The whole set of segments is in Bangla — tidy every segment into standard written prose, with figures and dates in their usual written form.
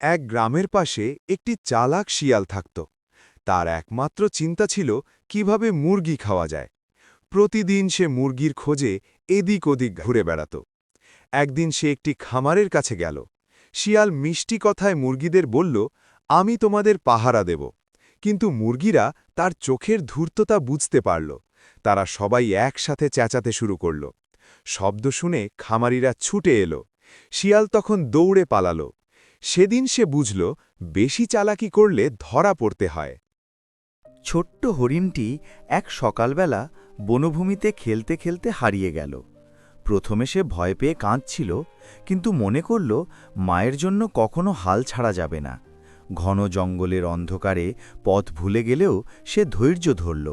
এক গ্রামের পাশে একটি চালাক শিয়াল থাকত। তার একমাত্র চিন্তা ছিল কিভাবে মুরগি খাওয়া যায়। প্রতিদিন সে মুরগির খোঁজে এদিক ওদিক ঘুরে বেড়াত। একদিন সে একটি খামারের কাছে গেল। শিয়াল মিষ্টি কথায় মুরগিদের বলল, আমি তোমাদের পাহারা দেব। কিন্তু মুরগিরা তার চোখের ধূর্ততা বুঝতে পারল। তারা সবাই একসাথে চেঁচাতে শুরু করল। শব্দ শুনে খামারিরা ছুটে এলো। শিয়াল তখন দৌড়ে পালালো। সেদিন সে বুঝল, বেশি চালাকি করলে ধরা পড়তে হয়। ছোট্ট হরিণটি এক সকালবেলা বনভূমিতে খেলতে খেলতে হারিয়ে গেল। প্রথমে সে ভয় পেয়ে কাঁদছিল, কিন্তু মনে করল মায়ের জন্য কখনো হাল ছাড়া যাবে না। ঘন জঙ্গলের অন্ধকারে পথ ভুলে গেলেও সে ধৈর্য ধরল।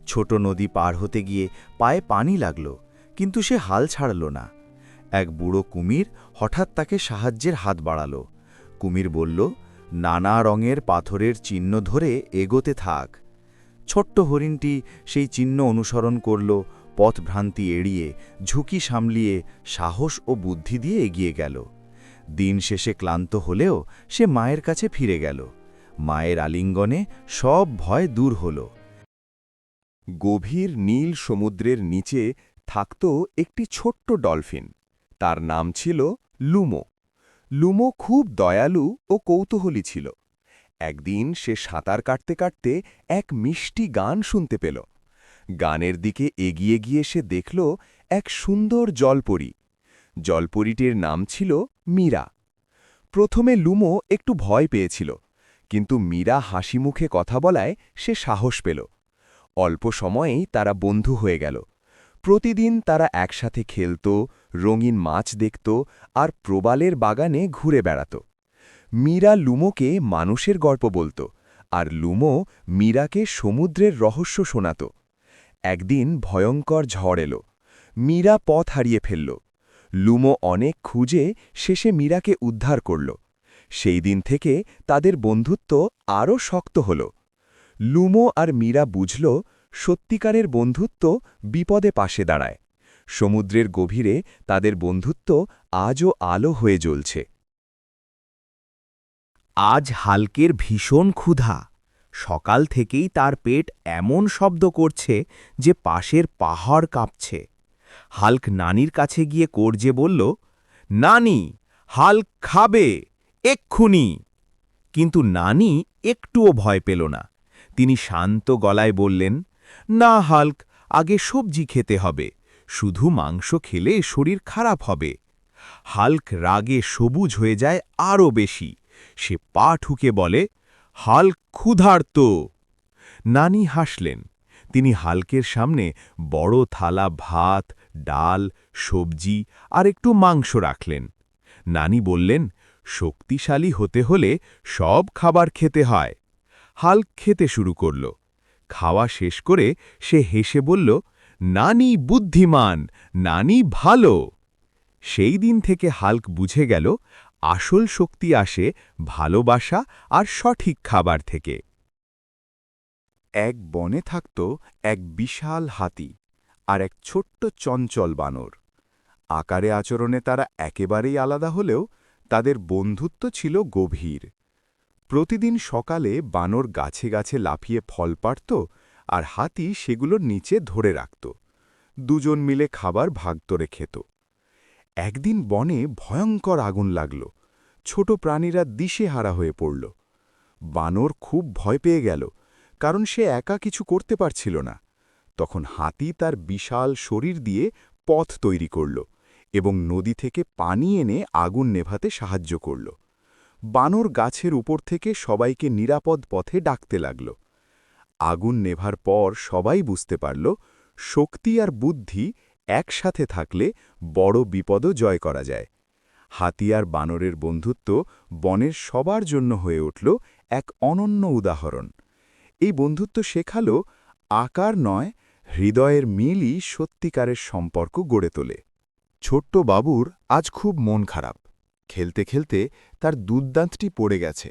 ছোট নদী পার হতে গিয়ে পায়ে পানি লাগল, কিন্তু সে হাল ছাড়ল না। এক বুড়ো কুমির হঠাৎ তাকে সাহায্যের হাত বাড়াল। কুমির বলল, নানা রঙের পাথরের চিহ্ন ধরে এগোতে থাক। ছোট্ট হরিণটি সেই চিহ্ন অনুসরণ করল, পথভ্রান্তি এড়িয়ে, ঝুঁকি সামলিয়ে, সাহস ও বুদ্ধি দিয়ে এগিয়ে গেল। দিন শেষে ক্লান্ত হলেও সে মায়ের কাছে ফিরে গেল। মায়ের আলিঙ্গনে সব ভয় দূর হল। গভীর নীল সমুদ্রের নিচে থাকত একটি ছোট্ট ডলফিন। তার নাম ছিল লুমো। লুমো খুব দয়ালু ও কৌতূহলী ছিল। একদিন সে সাঁতার কাটতে কাটতে এক মিষ্টি গান শুনতে পেল। গানের দিকে এগিয়ে গিয়ে সে দেখল এক সুন্দর জলপরী। জলপরীটির নাম ছিল মীরা। প্রথমে লুমো একটু ভয় পেয়েছিল, কিন্তু মীরা হাসি মুখে কথা বলায় সে সাহস পেল। অল্প সময়েই তারা বন্ধু হয়ে গেল। প্রতিদিন তারা একসাথে খেলত, রঙিন মাছ দেখত আর প্রবালের বাগানে ঘুরে বেড়াত। মীরা লুমোকে মানুষের গল্প বলত, আর লুমো মীরাকে সমুদ্রের রহস্য শোনাত। একদিন ভয়ঙ্কর ঝড় এলো। মীরা পথ হারিয়ে ফেলল। লুমো অনেক খুঁজে শেষে মীরাকে উদ্ধার করল। সেই দিন থেকে তাদের বন্ধুত্ব আরও শক্ত হল। লুমো আর মীরা বুঝল, সত্যিকারের বন্ধুত্ব বিপদে পাশে দাঁড়ায়। সমুদ্রের গভীরে তাদের বন্ধুত্ব আজও আলো হয়ে জ্বলছে। আজ হাল্কের ভীষণ ক্ষুধা। সকাল থেকেই তার পেট এমন শব্দ করছে যে পাশের পাহাড় কাঁপছে। হাল্ক নানির কাছে গিয়ে গর্জে বলল, নানি, হাল্ক খাবে, এক্ষুনি। কিন্তু নানি একটুও ভয় পেল না। তিনি শান্ত গলায় বললেন, না হাল্ক, আগে সবজি খেতে হবে। শুধু মাংস খেলে শরীর খারাপ হবে। হাল্ক রাগে সবুজ হয়ে যায় আরও বেশি। সে পা ঠুকে বলে, হাল্ক ক্ষুধার্ত। নানি হাসলেন। তিনি হাল্কের সামনে বড় থালা ভাত, ডাল, সবজি আর একটু মাংস রাখলেন। নানি বললেন, শক্তিশালী হতে হলে সব খাবার খেতে হয়। হাল্ক খেতে শুরু করল। খাওয়া শেষ করে সে হেসে বলল, নানি বুদ্ধিমান, নানি ভালো। সেই দিন থেকে হাল্ক বুঝে গেল, আসল শক্তি আসে ভালোবাসা আর সঠিক খাবার থেকে। এক বনে থাকত এক বিশাল হাতি আর এক ছোট্ট চঞ্চল বানর। আকারে আচরণে তারা একেবারেই আলাদা হলেও তাদের বন্ধুত্ব ছিল গভীর। প্রতিদিন সকালে বানর গাছে গাছে লাফিয়ে ফল পাড়ত আর হাতি সেগুলোর নিচে ধরে রাখত। দুজন মিলে খাবার ভাগ করে খেত। একদিন বনে ভয়ঙ্কর আগুন লাগল। ছোট প্রাণীরা দিশেহারা হয়ে পড়ল। বানর খুব ভয় পেয়ে গেল, কারণ সে একা কিছু করতে পারছিল না। তখন হাতি তার বিশাল শরীর দিয়ে পথ তৈরি করল এবং নদী থেকে পানি এনে আগুন নেভাতে সাহায্য করল। বানর গাছের উপর থেকে সবাইকে নিরাপদ পথে ডাকতে লাগল। আগুন নেভার পর সবাই বুঝতে পারল, শক্তি আর বুদ্ধি একসাথে থাকলে বড় বিপদও জয় করা যায়। হাতি আর বানরের বন্ধুত্ব বনের সবার জন্য হয়ে উঠল এক অনন্য উদাহরণ। এই বন্ধুত্ব শেখালো, আকার নয়, হৃদয়ের মিলই সত্যিকারের সম্পর্ক গড়ে তোলে। ছোট্ট বাবুর আজ খুব মন খারাপ। খেলতে খেলতে তার দুধদাঁতটি পড়ে গেছে।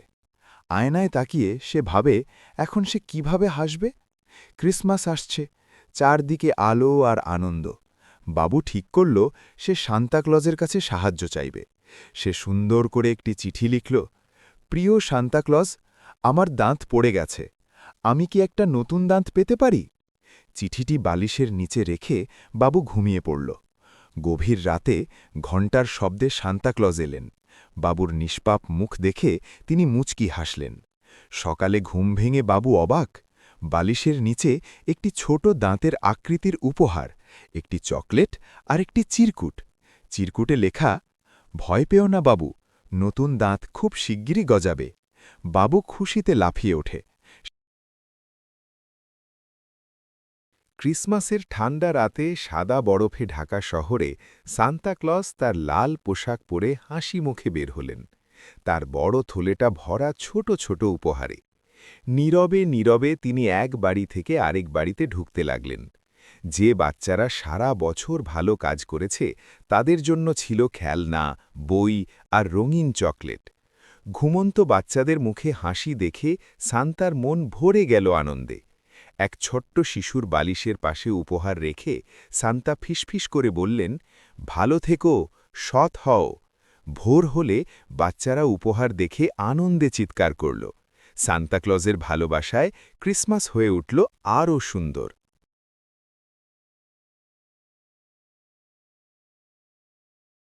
আয়নায় তাকিয়ে সে ভাবে, এখন সে কিভাবে হাসবে। ক্রিসমাস আসছে, চারদিকে আলো আর আনন্দ। বাবু ঠিক করল, সে সান্তা ক্লজের কাছে সাহায্য চাইবে। সে সুন্দর করে একটি চিঠি লিখল, প্রিয় সান্তাক্লজ, আমার দাঁত পড়ে গেছে। আমি কি একটা নতুন দাঁত পেতে পারি? চিঠিটি বালিশের নিচে রেখে বাবু ঘুমিয়ে পড়ল। গভীর রাতে ঘণ্টার শব্দে সান্তাক্লজ এলেন। বাবুর নিষ্পাপ মুখ দেখে তিনি মুচকি হাসলেন। সকালে ঘুম ভেঙে বাবু অবাক। বালিশের নিচে একটি ছোট দাঁতের আকৃতির উপহার, একটি চকলেট আর একটি চিরকুট। চিরকুটে লেখা, ভয় পেও না বাবু, নতুন দাঁত খুব শিগগিরই গজাবে। বাবু খুশিতে লাফিয়ে ওঠে। ক্রিসমাসের ঠান্ডা রাতে সাদা বরফে ঢাকা শহরে সান্তাক্লজ তার লাল পোশাক পরে হাসি মুখে বের হলেন, তার বড় থলেটা ভরা ছোট ছোট উপহারে। নীরবে নীরবে তিনি এক বাড়ি থেকে আরেক বাড়িতে ঢুকতে লাগলেন। যে বাচ্চারা সারা বছর ভালো কাজ করেছে তাদের জন্য ছিল খেলনা, বই আর রঙিন চকলেট। ঘুমন্ত বাচ্চাদের মুখে হাসি দেখে সান্তার মন ভরে গেল আনন্দে। এক ছোট্ট শিশুর বালিশের পাশে উপহার রেখে সান্তা ফিসফিস করে বললেন, ভালো থেকো, সৎ হও। ভোর হলে বাচ্চারা উপহার দেখে আনন্দে চিৎকার করল। সান্তাক্লজের ভালোবাসায় ক্রিসমাস হয়ে উঠল আরও সুন্দর।